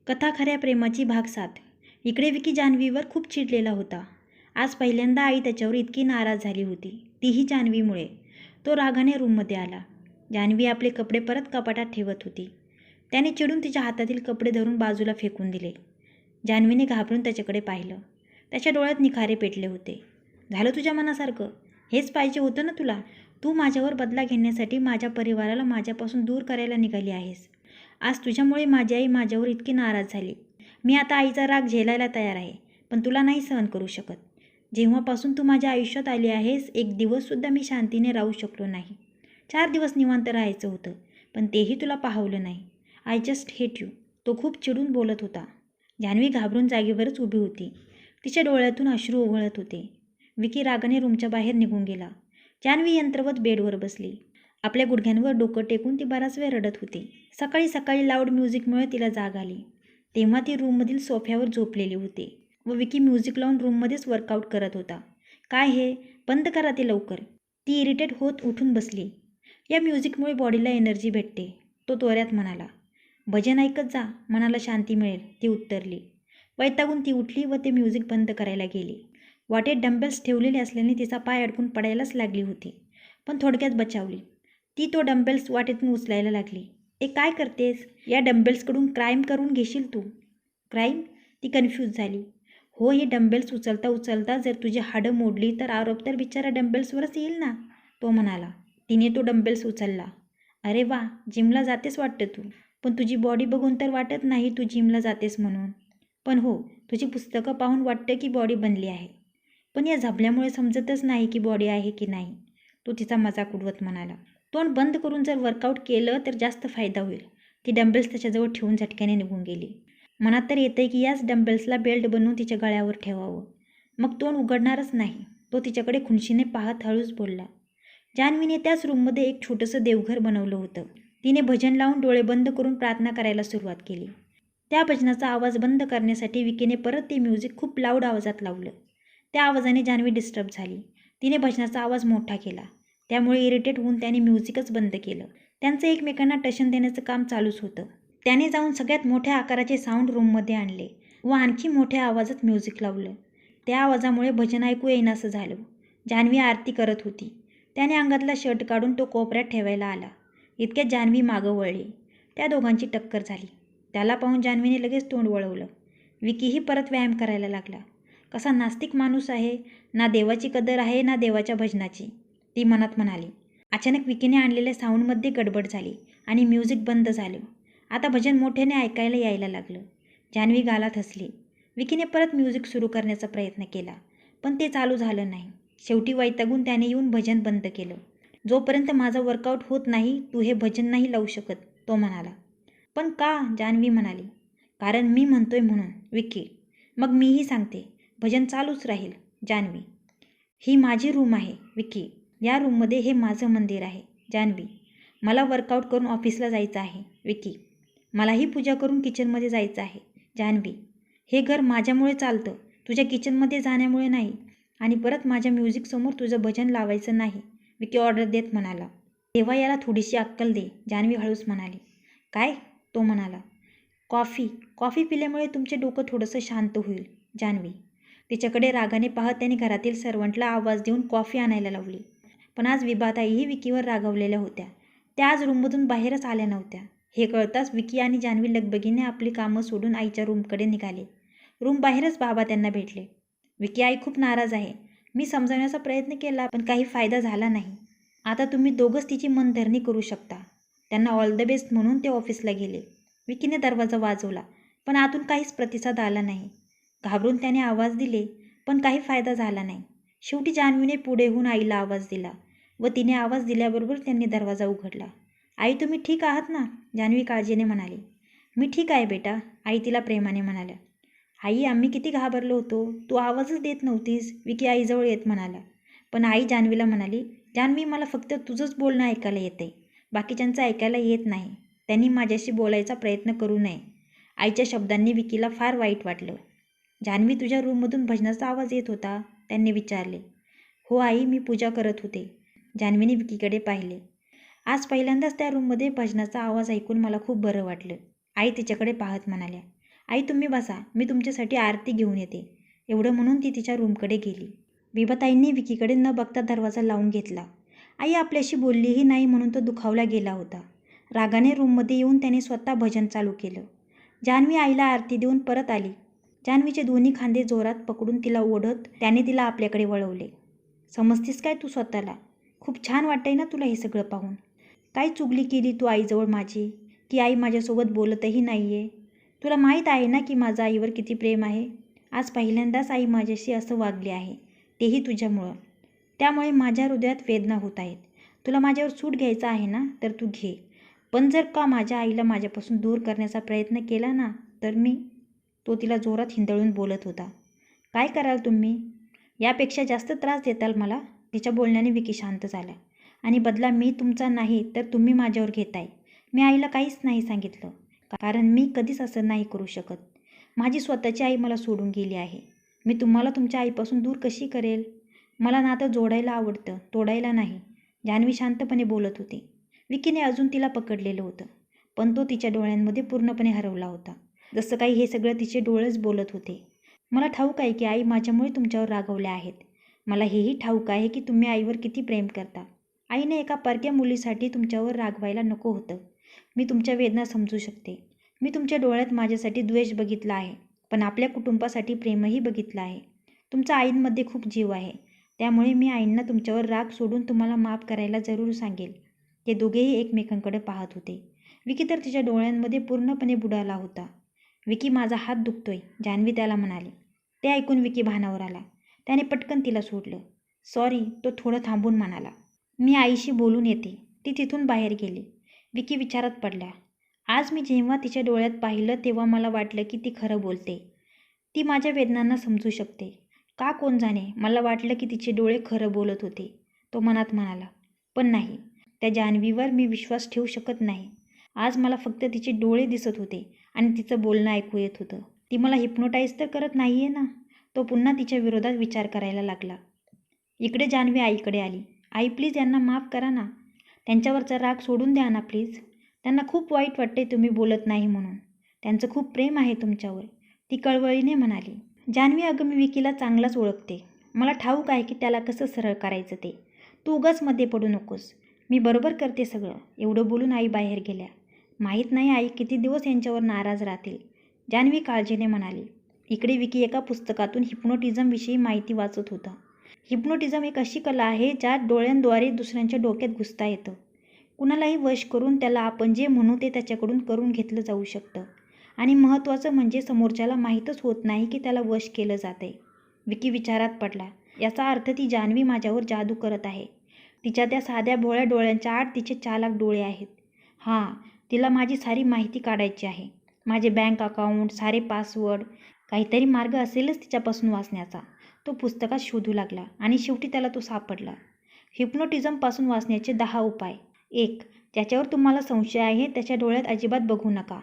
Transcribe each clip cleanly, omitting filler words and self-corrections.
कथा खऱ्या प्रेमाची भाग 7. इकडे विकी जान्हवीवर खूप चिडलेला होता. आज पहिल्यांदा आई त्याच्यावर इतकी नाराज झाली होती, तीही जान्हवीमुळे. तो रागाने रूममध्ये आला. जान्हवी आपले कपडे परत कपाटात ठेवत होती. त्याने चिडून तिच्या हातातील कपडे धरून बाजूला फेकून दिले. जान्हवीने घाबरून त्याच्याकडे पाहिलं. त्याच्या डोळ्यात निखारे पेटले होते. झालं तुझ्या मनासारखं? हेच पाहिजे होतं ना तुला? तू माझ्यावर बदला घेण्यासाठी माझ्या परिवाराला माझ्यापासून दूर करायला निघाली आहेस. आज तुझ्यामुळे माझी आई माझ्यावर इतकी नाराज झाली. मी आता आईचा राग झेलायला तयार आहे, पण तुला नाही सहन करू शकत. जेव्हापासून तू माझ्या आयुष्यात आली आहेस, एक दिवससुद्धा मी शांतीने राहू शकलो नाही. 4 दिवस निवांत राहायचं होतं, पण तेही तुला पाहवलं नाही. I just hate you. तो खूप चिडून बोलत होता. जान्हवी घाबरून जागेवरच उभी होती. तिच्या डोळ्यातून अश्रू ओघळत होते. विकी रागाने रूमच्या बाहेर निघून गेला. जान्हवी यंत्रवत बेडवर बसली. आपल्या गुडघ्यांवर डोकं टेकून ती बराच वेळ रडत होती. सकाळी सकाळी लाऊड म्युझिकमुळे तिला जाग आली. तेव्हा ती रूममधील सोफ्यावर झोपलेली होती व विकी म्युझिक लावून रूममध्येच वर्कआउट करत होता. काय हे? बंद करा ते लवकर. ती इरिटेट होत उठून बसली. या म्युझिकमुळे बॉडीला एनर्जी भेटते, तो त्वऱ्यात म्हणाला. भजन ऐकत जा, मनाला शांती मिळेल, ती उत्तरली. वैतागून ती उठली व ते म्युझिक बंद करायला गेली. वाटेत डंबेल्स ठेवलेले असल्याने तिचा पाय अडकून पडायलाच लागली होती, पण थोडक्यात बचावली. ती तो डंबेल्स वाटेतून उचलायला लागली. ए काय करतेस? या डंबेल्सकडून क्राईम करून घेशील तू. क्राईम? ती कन्फ्यूज झाली. हो, हे डंबेल्स उचलता उचलता जर तुझी हाडं मोडली तर आरोप तर बिचारा डंबेल्सवरच येईल ना, तो म्हणाला. तिने तो डंबेल्स उचलला. अरे वा, जिमला जातेस वाटतं तू. पण तुझी बॉडी बघून तर वाटत नाही तू जिमला जातेस म्हणून. पण हो, तुझी पुस्तकं पाहून वाटतं की बॉडी बनली आहे. पण या झबल्यामुळे समजतच नाही की बॉडी आहे की नाही, तो तिचा मजाक उडवत म्हणाला. तोंड बंद करून जर वर्कआउट केलं तर जास्त फायदा होईल. ती डंबेल्स त्याच्याजवळ ठेवून झटक्याने निघून गेली. मनात तर येतंय की याच डंबेल्सला बेल्ट बनवून तिच्या गळ्यावर ठेवावं. मग तोंड उघडणारच नाही. तो तिच्याकडे खुनशीने पाहत हळूच बोलला. जान्हवीने त्याच रूममध्ये एक छोटंसं देवघर बनवलं होतं. तिने भजन लावून डोळे बंद करून प्रार्थना करायला सुरुवात केली. त्या भजनाचा आवाज बंद करण्यासाठी विकीने परत ते म्युझिक खूप लाऊड आवाजात लावलं. त्या आवाजाने जान्हवी डिस्टर्ब झाली. तिने भजनाचा आवाज मोठा केला. त्यामुळे इरिटेट होऊन त्याने म्युझिकच बंद केलं. त्यांचं एकमेकांना टशन देण्याचं काम चालूच होतं. त्याने जाऊन सगळ्यात मोठ्या आकाराचे साऊंड रूममध्ये आणले व आणखी मोठ्या आवाजात म्युझिक लावलं. त्या आवाजामुळे भजन ऐकू येईनासं झालं. जान्हवी आरती करत होती. त्याने अंगातला शर्ट काढून तो कोपऱ्यात ठेवायला आला. इतक्यात जान्हवी मागं वळली. त्या दोघांची टक्कर झाली. त्याला पाहून जान्हवीने लगेच तोंड वळवलं. विकीही परत व्यायाम करायला लागला. कसा नास्तिक माणूस आहे. ना देवाची कदर आहे ना देवाच्या भजनाची, ती मनात म्हणाली. अचानक विकीने आणलेल्या साऊंडमध्ये गडबड झाली आणि म्युझिक बंद झालं. आता भजन मोठ्याने ऐकायला यायला लागलं. जान्हवी गालात हसली. विकीने परत म्युझिक सुरू करण्याचा प्रयत्न केला, पण ते चालू झालं नाही. शेवटी वैतागून त्याने येऊन भजन बंद केलं. जोपर्यंत माझं वर्कआउट होत नाही तू हे भजन नाही लावू शकत, तो म्हणाला. पण का? जान्हवी म्हणाली. कारण मी म्हणतोय म्हणून, विकी. मग मीही सांगते, भजन चालूच राहील. जान्हवी. ही माझी रूम आहे, विकी. या रूममध्ये हे माझं मंदिर आहे. जान्हवी. मला वर्कआउट करून ऑफिसला जायचं आहे, विकी. मलाही पूजा करून किचनमध्ये जायचं आहे. जान्हवी. हे घर माझ्यामुळे चालतं, तुझ्या किचनमध्ये जाण्यामुळे नाही. आणि परत माझ्या म्युझिकसमोर तुझं भजन लावायचं नाही, विकी ऑर्डर देत म्हणाला. तेव्हा याला थोडीशी अक्कल दे, जान्हवी हळूच म्हणाली. काय? तो म्हणाला. कॉफी पिल्यामुळे तुमचे डोकं थोडंसं शांत होईल, जान्हवी. तिच्याकडे रागाने पाहत त्याने घरातील सर्वंटला आवाज देऊन कॉफी आणायला लावली. पण आज विभाताईही विकीवर रागावलेल्या होत्या. त्या आज रूममधून बाहेरच आल्या नव्हत्या. हे कळताच विकी आणि जान्हवी लगबगीने आपली कामं सोडून आईच्या रूमकडे निघाले. रूम बाहेरच बाबा त्यांना भेटले. विकी, आई खूप नाराज आहे. मी समजावण्याचा प्रयत्न केला पण काही फायदा झाला नाही. आता तुम्ही दोघंच तिची मनधरणी करू शकता. त्यांना ऑल द बेस्ट म्हणून ते ऑफिसला गेले. विकीने दरवाजा वाजवला, पण आतून काहीच प्रतिसाद आला नाही. घाबरून त्याने आवाज दिले, पण काही फायदा झाला नाही. शेवटी जान्हवीने पुढे होऊन आईला आवाज दिला व तिने आवाज दिल्याबरोबर त्यांनी दरवाजा उघडला. आई, तुम्ही ठीक आहात ना? जान्हवी काळजीने म्हणाली. मी ठीक आहे बेटा, आई तिला प्रेमाने म्हणाल्या. आई, आम्ही किती घाबरलो होतो, तू आवाजच देत नव्हतीस, विकी आईजवळ येत म्हणाला. पण आई जान्हवीला म्हणाली, जान्हवी, मला फक्त तुझंच बोलणं ऐकायला येतंय, बाकीच्यांचं ऐकायला येत नाही. त्यांनी माझ्याशी बोलायचा प्रयत्न करू नये. आईच्या शब्दांनी विकीला फार वाईट वाटलं. जान्हवी, तुझ्या रूममधून भजनाचा आवाज येत होता, त्यांनी विचारले. हो आई, मी पूजा करत होते. जान्हवीने विकीकडे पाहिले. आज पहिल्यांदाच त्या रूममध्ये भजनाचा आवाज ऐकून मला खूप बरं वाटलं, आई तिच्याकडे पाहत म्हणाल्या. आई तुम्ही बसा, मी तुमच्यासाठी आरती घेऊन येते. एवढं म्हणून ती तिच्या रूमकडे गेली. बिबाताईंनी विकीकडे न बघता दरवाजा लावून घेतला. आई आपल्याशी बोललीही नाही म्हणून तो दुखावला गेला होता. रागाने रूममध्ये येऊन त्याने स्वतः भजन चालू केलं. जान्हवी आईला आरती देऊन परत आली. जान्हवीचे दोन्ही खांदे जोरात पकडून तिला ओढत त्याने तिला आपल्याकडे वळवले. समजतीस काय तू स्वतःला? खूप छान वाटतंय ना तुला हे सगळं पाहून? काय चुगली केली तू आईजवळ माझी, की आई माझ्यासोबत बोलतही नाही आहे? तुला माहीत आहे ना की माझं आईवर किती प्रेम आहे. आज पहिल्यांदाच आई माझ्याशी असं वागली आहे, तेही तुझ्यामुळं. त्यामुळे माझ्या हृदयात वेदना होत आहेत. तुला माझ्यावर सूट घ्यायचा आहे ना तर तू घे, पण जर का माझ्या आईला माझ्यापासून दूर करण्याचा प्रयत्न केला ना तर मी. तो तिला जोरात हिंदळून बोलत होता. काय कराल तुम्ही? यापेक्षा जास्त त्रास देताल मला? तिच्या बोलण्याने विकी शांत झाला. आणि बदला मी तुमचा नाही तर तुम्ही माझ्यावर घेताय. मी आईला काहीच नाही सांगितलं, कारण मी कधीच असं नाही करू शकत. माझी स्वतःची आई मला सोडून गेली आहे. मी तुम्हाला तुमच्या आईपासून दूर कशी करेल? मला नातं जोडायला आवडतं, तोडायला नाही. जान्हवी शांतपणे बोलत होती. विकीने अजून तिला पकडलेलं होतं, पण तो तिच्या डोळ्यांमध्ये पूर्णपणे हरवला होता. जसं काही हे सगळं तिचे डोळेच बोलत होते. मला ठाऊक आहे की आई माझ्यामुळे तुमच्यावर रागावल्या आहेत. मला हेही ठाऊक आहे की तुम्ही आईवर किती प्रेम करता. आईने एका परक्या मुलीसाठी तुमच्यावर रागवायला नको होतं. मी तुमच्या वेदना समजू शकते. मी तुमच्या डोळ्यात माझ्यासाठी द्वेष बघितला आहे, पण आपल्या कुटुंबासाठी प्रेमही बघितलं आहे. तुमचा आईंमध्ये खूप जीव आहे. त्यामुळे मी आईंना तुमच्यावर राग सोडून तुम्हाला माफ करायला जरूर सांगेल. ते दोघेही एकमेकांकडे पाहत होते. विकी तर तिच्या डोळ्यांमध्ये पूर्णपणे बुडाला होता. विकी माझा हात दुखतोय, जान्हवी त्याला म्हणाली. ते ऐकून विकी भानावर आला. त्याने पटकन तिला सोडलं. सॉरी, तो थोडं थांबून म्हणाला. मी आईशी बोलून येते. ती तिथून बाहेर गेली. विकी विचारात पडला. आज मी जेव्हा तिच्या डोळ्यात पाहिलं तेव्हा मला वाटलं की ती खरं बोलते. ती माझ्या वेदनांना समजू शकते. का कोण जाणे, मला वाटलं की तिचे डोळे खरं बोलत होते. तो मनात म्हणाला. पण नाही, त्या जान्हवीवर मी विश्वास ठेवू शकत नाही. आज मला फक्त तिचे डोळे दिसत होते आणि तिचं बोलणं ऐकू येत होतं. ती मला हिप्नोटाईज तर करत नाही आहे ना? तो पुन्हा तिच्या विरोधात विचार करायला लागला. इकडे जान्हवी आईकडे आली. आई प्लीज यांना माफ करा ना. त्यांच्यावरचा राग सोडून द्या ना प्लीज. त्यांना खूप वाईट वाटते तुम्ही बोलत नाही म्हणून. त्यांचं खूप प्रेम आहे तुमच्यावर, ती कळवळीने म्हणाली. जान्हवी अगं मी विकीला चांगलाच ओळखते. मला ठाऊक आहे की त्याला कसं सरळ करायचं ते. तू उगाच मध्ये पडू नकोस. मी बरोबर करते सगळं. एवढं बोलून आई बाहेर गेल्या. माहीत नाही आई किती दिवस यांच्यावर नाराज राहतील, जान्हवी काळजीने म्हणाली. इकडे विकी एका पुस्तकातून हिप्नोटिझमविषयी माहिती वाचत होता. हिप्नोटिझम एक अशी कला आहे ज्यात डोळ्यांद्वारे दुसऱ्यांच्या डोक्यात घुसता येतं. कुणालाही वश करून त्याला आपण जे म्हणू ते त्याच्याकडून करून घेतलं जाऊ शकतं. आणि महत्त्वाचं म्हणजे समोरच्याला माहीतच होत नाही की त्याला वश केलं जातंय. विकी विचारात पडला. याचा अर्थ ती जान्हवी माझ्यावर जादू करत आहे. तिच्या त्या साध्या भोळ्या डोळ्यांच्या आड तिचे चालाक डोळे आहेत. हां, तिला माझी सारी माहिती काढायची आहे. माझे बँक अकाउंट, सारे पासवर्ड. काहीतरी मार्ग असेलच तिच्यापासून वाचण्याचा. तो पुस्तकात शोधू लागला आणि शेवटी त्याला तो सापडला. हिप्नोटिझमपासून वाचण्याचे 10 उपाय. 1. ज्याच्यावर तुम्हाला संशय आहे त्याच्या डोळ्यात अजिबात बघू नका.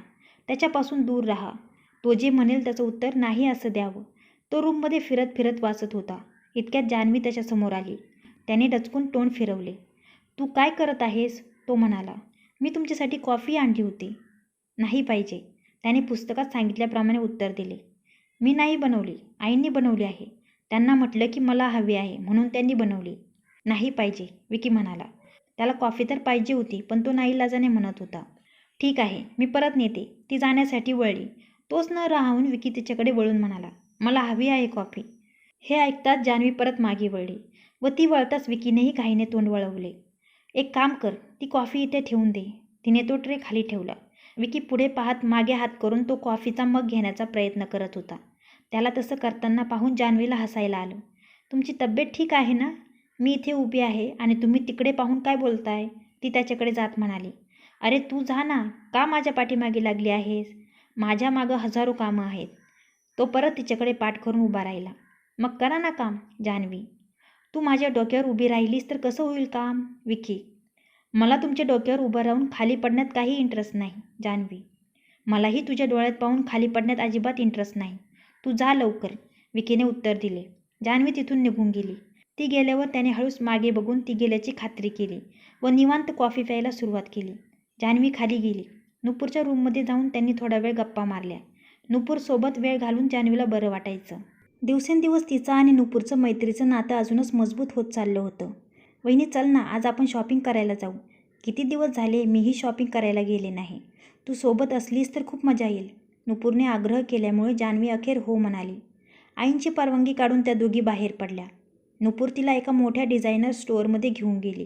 त्याच्यापासून दूर राहा. तो जे म्हणेल त्याचं उत्तर नाही असं द्यावं. तो रूममध्ये फिरत फिरत वाचत होता. इतक्यात जान्हवी त्याच्यासमोर आली. त्याने डचकून तोंड फिरवले. तू काय करत आहेस? तो म्हणाला. मी तुमच्यासाठी कॉफी आणली होती. नाही पाहिजे, त्याने पुस्तकात सांगितल्याप्रमाणे उत्तर दिले. मी नाही बनवली, आईंनी बनवली आहे. त्यांना म्हटलं की मला हवी आहे म्हणून त्यांनी बनवली. नाही पाहिजे, विकी म्हणाला. त्याला कॉफी तर पाहिजे होती पण तो नाईलाजाने म्हणत होता. ठीक आहे, मी परत नेते. ती जाण्यासाठी वळली. तोच न राहून विकी तिच्याकडे वळून म्हणाला. मला हवी आहे कॉफी. हे ऐकताच जान्हवी परत मागे वळली व ती वळताच विकीनेही घाईने तोंड वळवले. एक काम कर, ती कॉफी इथे ठेवून दे. तिने तो ट्रे खाली ठेवला. विकी पुढे पाहत मागे हात करून तो कॉफीचा मग घेण्याचा प्रयत्न करत होता. त्याला तसं करताना पाहून जान्हवीला हसायला आलं. तुमची तब्येत ठीक आहे ना? मी इथे उभी आहे आणि तुम्ही तिकडे पाहून काय बोलताय? ती त्याच्याकडे जात म्हणाली. अरे तू जा ना, का माझ्या पाठीमागे लागली आहेस? माझ्या मागं हजारो कामं आहेत. तो परत तिच्याकडे पाठ करून उभा राहिला. मग करा ना काम, जान्हवी. तू माझ्या डोक्यावर उभी राहिलीस तर कसं होईल काम? विकी. मला तुमच्या डोक्यावर उभं राहून खाली पडण्यात काही इंटरेस्ट नाही, जान्हवी. मलाही तुझ्या डोळ्यात पाहून खाली पडण्यात अजिबात इंटरेस्ट नाही. तू जा लवकर, विकीने उत्तर दिले. जान्हवी तिथून निघून गेली. ती गेल्यावर त्याने हळूच मागे बघून ती गेल्याची खात्री केली व निवांत कॉफी प्यायला सुरुवात केली. जान्हवी खाली गेली. नुपूरच्या रूममध्ये जाऊन त्यांनी थोडा वेळ गप्पा मारल्या. नुपूर सोबत वेळ घालून जान्हवीला बरं वाटायचं. दिवसेंदिवस तिचं आणि नुपूरचं मैत्रीचं नातं अजूनच मजबूत होत चाललं होतं. वहिनी चल ना, आज आपण शॉपिंग करायला जाऊ. किती दिवस झाले मीही शॉपिंग करायला गेले नाही. तू सोबत असलीस तर खूप मजा येईल. नुपूरने आग्रह केल्यामुळे जान्हवी अखेर हो म्हणाली. आईंची परवानगी काढून त्या दोघी बाहेर पडल्या. नुपूर तिला एका मोठ्या डिझायनर स्टोअरमध्ये घेऊन गेली.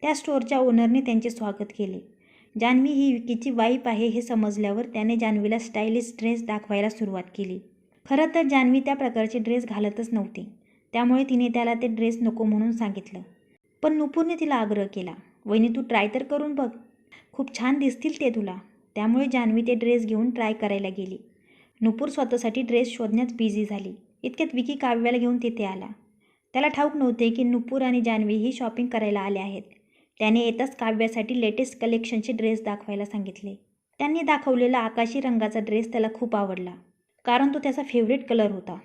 त्या स्टोअरच्या ओनरने त्यांचे स्वागत केले. जान्हवी ही विकीची वाईफ आहे हे समजल्यावर त्याने जान्हवीला स्टायलिश ड्रेस दाखवायला सुरुवात केली. खरं तर जान्हवी त्या प्रकारचे ड्रेस घालतच नव्हती, त्यामुळे तिने त्याला ते ड्रेस नको म्हणून सांगितलं. पण नुपूरने तिला आग्रह केला, वहिनी तू ट्राय तर करून बघ, खूप छान दिसतील ते तुला. त्यामुळे जान्हवी ते ड्रेस घेऊन ट्राय करायला गेली. नुपूर स्वतःसाठी ड्रेस शोधण्यात बिझी झाली. इतक्यात विकी काव्याला घेऊन तिथे आला. त्याला ठाऊक नव्हते की नुपूर आणि जान्हवी ही शॉपिंग करायला आले आहेत. त्याने येताच काव्यासाठी लेटेस्ट कलेक्शनचे ड्रेस दाखवायला सांगितले. त्यांनी दाखवलेला आकाशी रंगाचा ड्रेस त्याला खूप आवडला, कारण तो त्याचा फेवरेट कलर होता.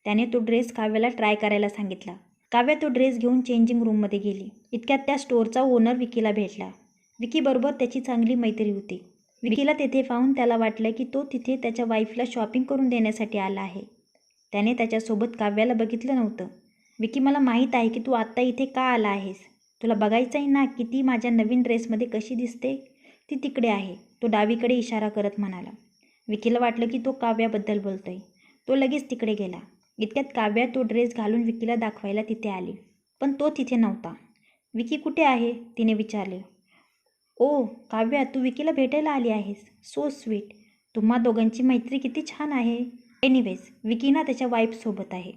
त्याने तो ड्रेस काव्याला ट्राय करायला सांगितला. काव्या तो ड्रेस घेऊन चेंजिंग रूममध्ये गेली. इतक्यात त्या स्टोअरचा ओनर विकीला भेटला. विकीबरोबर त्याची चांगली मैत्री होती. विकीला तेथे पाहून त्याला वाटलं की तो तिथे त्याच्या वाईफला शॉपिंग करून देण्यासाठी आला आहे. त्याने त्याच्यासोबत काव्याला बघितलं नव्हतं. विकी मला माहीत आहे की तू आत्ता इथे का आला आहेस. तुला बघायचं आहे ना की ती माझ्या नवीन ड्रेसमध्ये कशी दिसते. ती तिकडे आहे, तो डावीकडे इशारा करत म्हणाला. विकीला वाटलं की तो काव्याबद्दल बोलतोय. तो लगेच तिकडे गेला. इतक्यात काव्या तो ड्रेस घालून विकीला दाखवायला तिथे आली. पण तो तिथे नव्हता. विकी कुठे आहे तिने विचारले. ओ काव्या, तू विकीला भेटायला आली आहेस. So sweet. तुम्हा दोघांची मैत्री किती छान आहे. एनिवेज विकी ना त्याच्या वाईफसोबत आहे.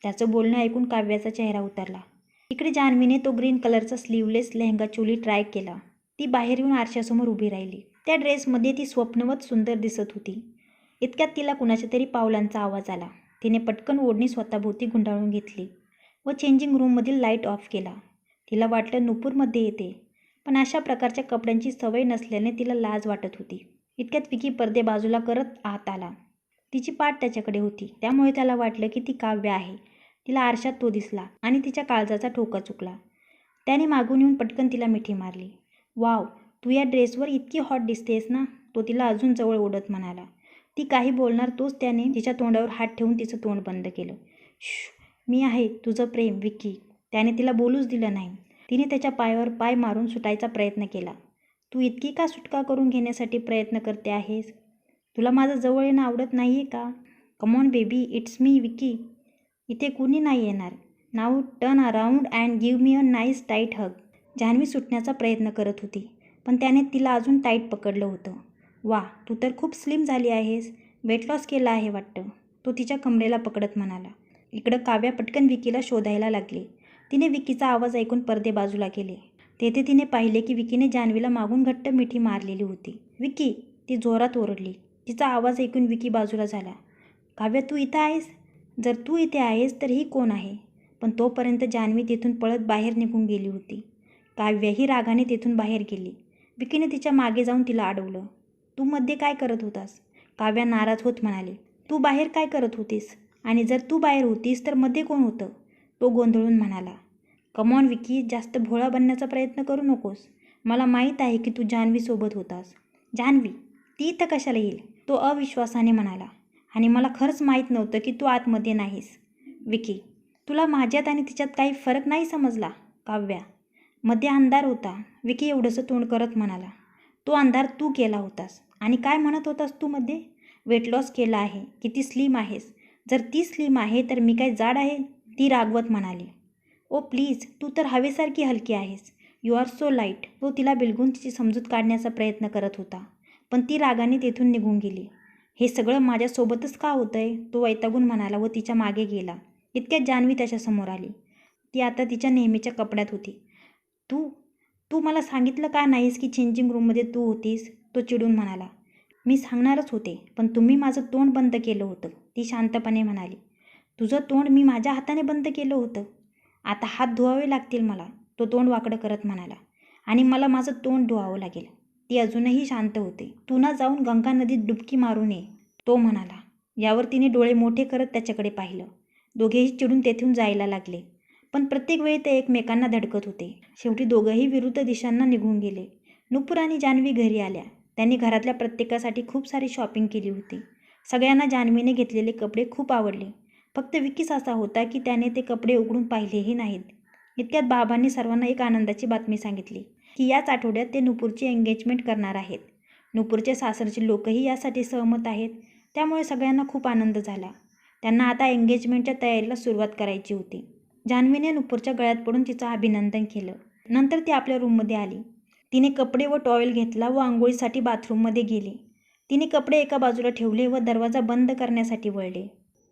त्याचं बोलणं ऐकून काव्याचा चेहरा उतरला. इकडे जान्हवीने तो ग्रीन कलरचा स्लीवलेस लेहंगा चोली ट्राय केला. ती बाहेर येऊन आरशासमोर उभी राहिली. त्या ड्रेसमध्ये ती स्वप्नवत सुंदर दिसत होती. इतक्यात तिला कुणाच्या तरी पावलांचा आवाज आला. तिने पटकन ओढणी स्वतःभोवती गुंडाळून घेतली व चेंजिंग रूममधील लाईट ऑफ केला. तिला वाटलं नुपूरमध्ये येते, पण अशा प्रकारच्या कपड्यांची सवय नसल्याने तिला लाज वाटत होती. इतक्यात विकी पडदे बाजूला करत आत आला. तिची पाठ त्याच्याकडे होती, त्यामुळे त्याला वाटलं की ती काव्य आहे. तिला आरशात तो दिसला आणि तिच्या काळजाचा ठोका चुकला. त्याने मागून येऊन पटकन तिला मिठी मारली. वाव, तू या ड्रेसवर इतकी हॉट दिसतेस ना, तो तिला अजून जवळ ओढत म्हणाला. ती काही बोलणार तोच त्याने तिच्या तोंडावर हात ठेवून तिचं तोंड बंद केलं. मी आहे तुझं प्रेम विकी. त्याने तिला बोलूच दिलं नाही. तिने त्याच्या पायावर पाय मारून सुटायचा प्रयत्न केला. तू इतकी का सुटका करून घेण्यासाठी प्रयत्न करते आहेस. तुला माझं जवळ येणं आवडत नाही आहे का. Come on baby, it's me Vicky. इथे कुणी नाही येणार. Now turn around and give me a nice tight hug. Jahnavi सुटण्याचा प्रयत्न करत होती, पण त्याने तिला अजून टाईट पकडलं होतं. वा, तू तर खूप स्लिम झाली आहेस. वेट लॉस केला आहे वाटतं, तो तिच्या कमरेला पकडत म्हणाला. इकडं काव्या पटकन विकीला शोधायला लागली. तिने विकीचा आवाज ऐकून पडदे बाजूला केले. तेथे तिने पाहिले की विकीने जान्हवीला मागून घट्ट मिठी मारलेली होती. विकी, ती जोरात ओरडली. तिचा आवाज ऐकून विकी बाजूला झाला. काव्या, तू इथं आहेस. जर तू इथे आहेस तर ही कोण आहे. पण तोपर्यंत जान्हवी तिथून पळत बाहेर निघून गेली होती. काव्य ही रागाने तिथून बाहेर गेली. विकीने तिच्या मागे जाऊन तिला अडवलं. तू मध्ये काय करत होतास. काव्या नाराज होत म्हणाली. तू बाहेर काय करत होतीस, आणि जर तू बाहेर होतीस तर मध्ये कोण होतं. तो गोंधळून म्हणाला. कमॉन विकी, जास्त भोळा बनण्याचा प्रयत्न करू नकोस. मला माहीत आहे की तू जान्हवीसोबत होतास. जान्हवी, ती इथं कशाला येईल. तो अविश्वासाने म्हणाला. आणि मला खरंच माहीत नव्हतं की तू आतमध्ये नाहीस. विकी, तुला माझ्यात आणि तिच्यात काही फरक नाही समजला. काव्या, मध्ये अंधार होता. विकी एवढंसं तोंड करत म्हणाला. तो अंधार तू केला होतास. आणि काय म्हणत होतास तू मध्ये. वेट लॉस केला आहे. किती स्लिम आहेस. जर ती स्लिम आहे तर मी काय जाड आहे. ती रागवत म्हणाली. ओ प्लीज, तू तर हवेसारखी हलकी आहेस. You are so light. तो तिला बिलगून तिची समजूत काढण्याचा प्रयत्न करत होता, पण ती रागाने तेथून निघून गेली. हे सगळं माझ्यासोबतच का होतंय, तो वैतागून म्हणाला व तिच्या मागे गेला. इतक्यात जान्हवी त्याच्यासमोर आली. ती आता तिच्या नेहमीच्या कपड्यात होती. तू तू मला सांगितलं का नाहीस की चेंजिंग रूममध्ये तू होतीस, तो चिडून म्हणाला. मी सांगणारच होते, पण तुम्ही माझं तोंड बंद केलं होतं, ती शांतपणे म्हणाली. तुझं तोंड मी माझ्या हाताने बंद केलं होतं. आता हात धुवावे लागतील मला, तो तोंड वाकडं करत म्हणाला. आणि मला माझं तोंड धुवावं लागेल. ती अजूनही शांत होते. तू ना जाऊन गंगा नदीत डुबकी मारून ये, तो म्हणाला. यावर तिने डोळे मोठे करत त्याच्याकडे पाहिलं. दोघेही चिडून तेथून जायला लागले, पण प्रत्येक वेळी ते एकमेकांना धडकत होते. शेवटी दोघंही विरुद्ध दिशांना निघून गेले. नुपूर आणि जान्हवी घरी आल्या. त्यांनी घरातल्या प्रत्येकासाठी खूप सारी शॉपिंग केली होती. सगळ्यांना जान्हवीने घेतलेले कपडे खूप आवडले. फक्त विकीच असा होता की त्याने ते कपडे उघडून पाहिलेही नाहीत. इतक्यात बाबांनी सर्वांना एक आनंदाची बातमी सांगितली की याच आठवड्यात ते नुपूरची एंगेजमेंट करणार आहेत. नुपूरचे सासरचे लोकही यासाठी सहमत आहेत. त्यामुळे सगळ्यांना खूप आनंद झाला. त्यांना आता एंगेजमेंटच्या तयारीला सुरुवात करायची होती. जान्हवीने नुपूरच्या गळ्यात पडून तिचं अभिनंदन केलं. नंतर ती आपल्या रूममध्ये आली. तिने कपडे व टॉवेल घेतला व आंघोळीसाठी बाथरूममध्ये गेली. तिने कपडे एका बाजूला ठेवले व दरवाजा बंद करण्यासाठी वळले.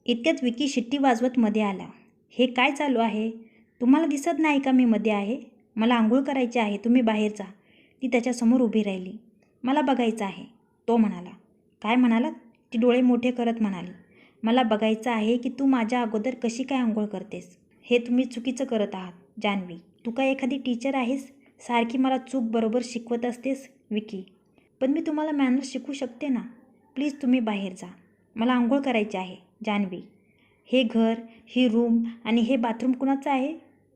इतक्यात विकी शिट्टी वाजवत मध्ये आला. हे काय चालू आहे? तुम्हाला दिसत नाही का मी मध्ये आहे? मला आंघोळ करायची आहे, तुम्ही बाहेर जा. ती त्याच्यासमोर उभी राहिली. मला बघायचं आहे, तो म्हणाला. काय म्हणालात? ती डोळे मोठे करत म्हणाली. मला बघायचं आहे की तू माझ्या अगोदर कशी काय आंघोळ करतेस. हे तुम्ही चुकीचं करत आहात जान्हवी. तू काय एखादी टीचर आहेस? सारखी मला चूक बरोबर शिकवत असतेस. विकी, पण मी तुम्हाला मॅनर्स शिकवू शकते ना. प्लीज तुम्ही बाहेर जा. मला आंघोळ करायची आहे. जान्हवी, हे घर, ही रूम आणि हे बाथरूम कुणाचं आहे?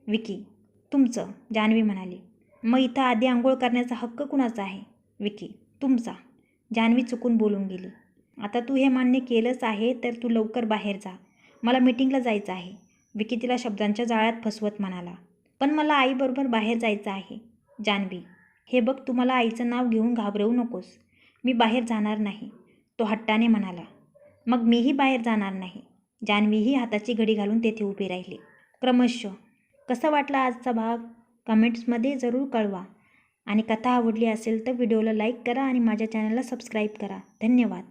विकी, तुमचं. जान्हवी म्हणाली. मग इथं आधी आंघोळ करण्याचा हक्क कुणाचा आहे? विकी, तुमचा. जान्हवी चुकून बोलून गेली. आता तू हे मान्य केलंच आहे तर तू लवकर बाहेर जा. मला मीटिंगला जायचं आहे. विकी तिला शब्दांच्या जाळ्यात फसवत म्हणाला. पण मला आईबरोबर बाहेर जायचं आहे. जान्हवी, हे बघ, तू मला आईचं नाव घेऊन घाबरवू नकोस. मी बाहेर जाणार नाही, तो हट्टाने म्हणाला. मग मीही बाहेर जाणार नाही. जान्हवीही हाताची घडी घालून तेथे उभी राहिली. क्रमशः. कसा वाटला आजचा भाग? कमेंट्समध्ये जरूर कळवा. आणि कथा आवडली असेल तर व्हिडिओला लाईक करा आणि माझ्या चॅनलला सबस्क्राईब करा. धन्यवाद.